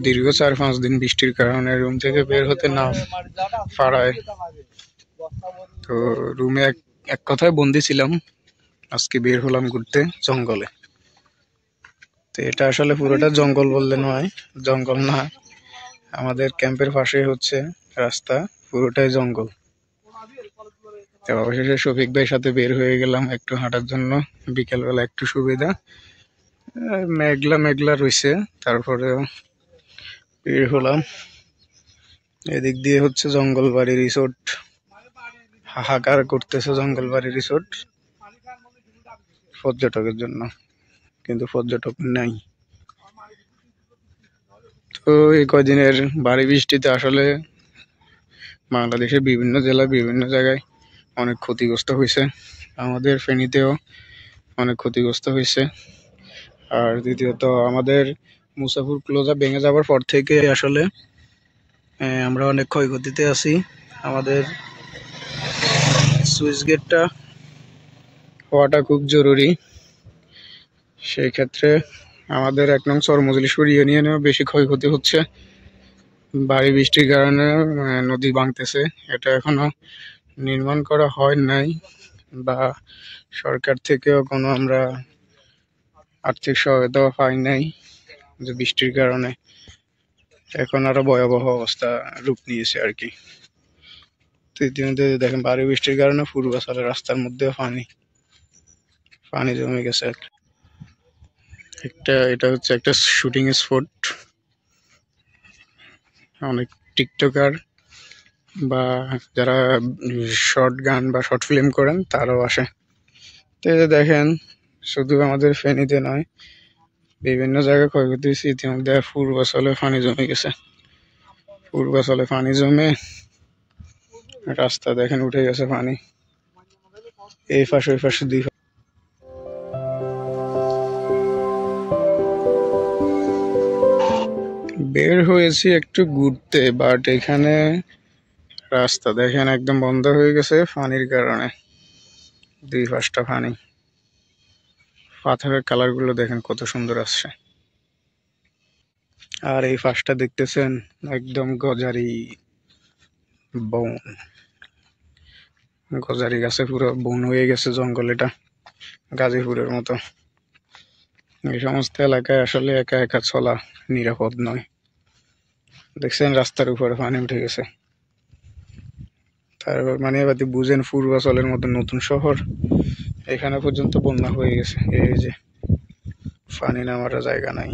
দীর্ঘ 4-5 দিন বৃষ্টির কারণে রুম থেকে বের হতে না পারায় তো রুমে এক কথায় বন্দি ছিলাম। আজকে বের হলাম ঘুরতে জঙ্গলে। তো এটা আসলে পুরোটা জঙ্গল বললে নয়, জঙ্গল না, আমাদের ক্যাম্পের পাশে হচ্ছে রাস্তা, পুরোটাই জঙ্গল। তো অবশেষে শফিক ভাইয়ের সাথে বের হয়ে গেলাম একটু হাঁটার জন্য। বিকেলবেলা একটু সুবিধা, মেঘলা মেঘলা রয়েছে, তারপরেও বের হলাম। এদিক দিয়ে হচ্ছে জঙ্গলবাড়ি রিসোর্ট, হাহাকার করতেছে জঙ্গলবাড়ি রিসোর্ট পর্যটকের জন্য, কিন্তু পর্যটক নাই। তো এই কয়দিনের ভারী বৃষ্টিতে আসলে বাংলাদেশের বিভিন্ন জেলা বিভিন্ন জায়গায় অনেক ক্ষতিগ্রস্ত হয়েছে, আমাদের ফেনীতেও অনেক ক্ষতিগ্রস্ত হয়েছে। আর দ্বিতীয়ত আমাদের মুসাফুর ক্লোজা ভেঙে যাওয়ার পর থেকে আসলে আমরা অনেক ক্ষয়ক্ষতিতে আছি। আমাদের সুইচ গেটটা হওয়াটা খুব জরুরি। সেই ক্ষেত্রে আমাদের 1 নং চরমজলিশপুর ইউনিয়নেও বেশি ক্ষয়ক্ষতি হচ্ছে। ভারী বৃষ্টির কারণে নদী ভাঙতেছে, এটা এখনো নির্মাণ করা হয় নাই বা সরকার থেকেও কোনো আমরা আর্থিক সহায়তা পাই নাই, যে বৃষ্টির কারণে এখন আরো ভয়াবহ অবস্থা রূপ নিয়েছে আর কি। তো ইতিমধ্যে দেখেন ভারী বৃষ্টির কারণে পূর্বাচলের রাস্তার মধ্যে পানি জমে গেছে। এটা হচ্ছে একটা শুটিং স্পট, অনেক টিকটকার বা যারা শর্ট গান বা শর্ট ফিল্ম করেন তারাও আসে। তো দেখেন শুধু আমাদের ফেনীতে নয়, বিভিন্ন জায়গায় ক্ষয়ক্ষতি হয়েছে। ইতিমধ্যে পূর্বাচলে পানি জমে গেছে, পূর্বাচলে পানি জমে রাস্তা দেখেন উঠে গেছে পানি, এই পাশে ওই পাশে দুই। বের হয়েছি একটু ঘুরতে, বাট এখানে রাস্তা দেখেন একদম বন্ধ হয়ে গেছে পানির কারণে। 2 পাশটা পানি, পাথরের কালার গুলো দেখেন কত সুন্দর আসছে। আর এই পাশটা দেখতেছেন একদম গজারি বন, গজারি গাছে পুরো বন হয়ে গেছে জঙ্গল, এটা গাজীপুরের মতো। এই সমস্ত এলাকায় আসলে একা একা চলা নিরাপদ নয়। দেখছেন রাস্তার উপরে পানি উঠে গেছে, তারপর মানে এবার বুঝেন পূর্বাচলের মতো নতুন শহর, এখানে পর্যন্ত বন্যা হয়ে গেছে। এই যে পানি নামার জায়গা নাই।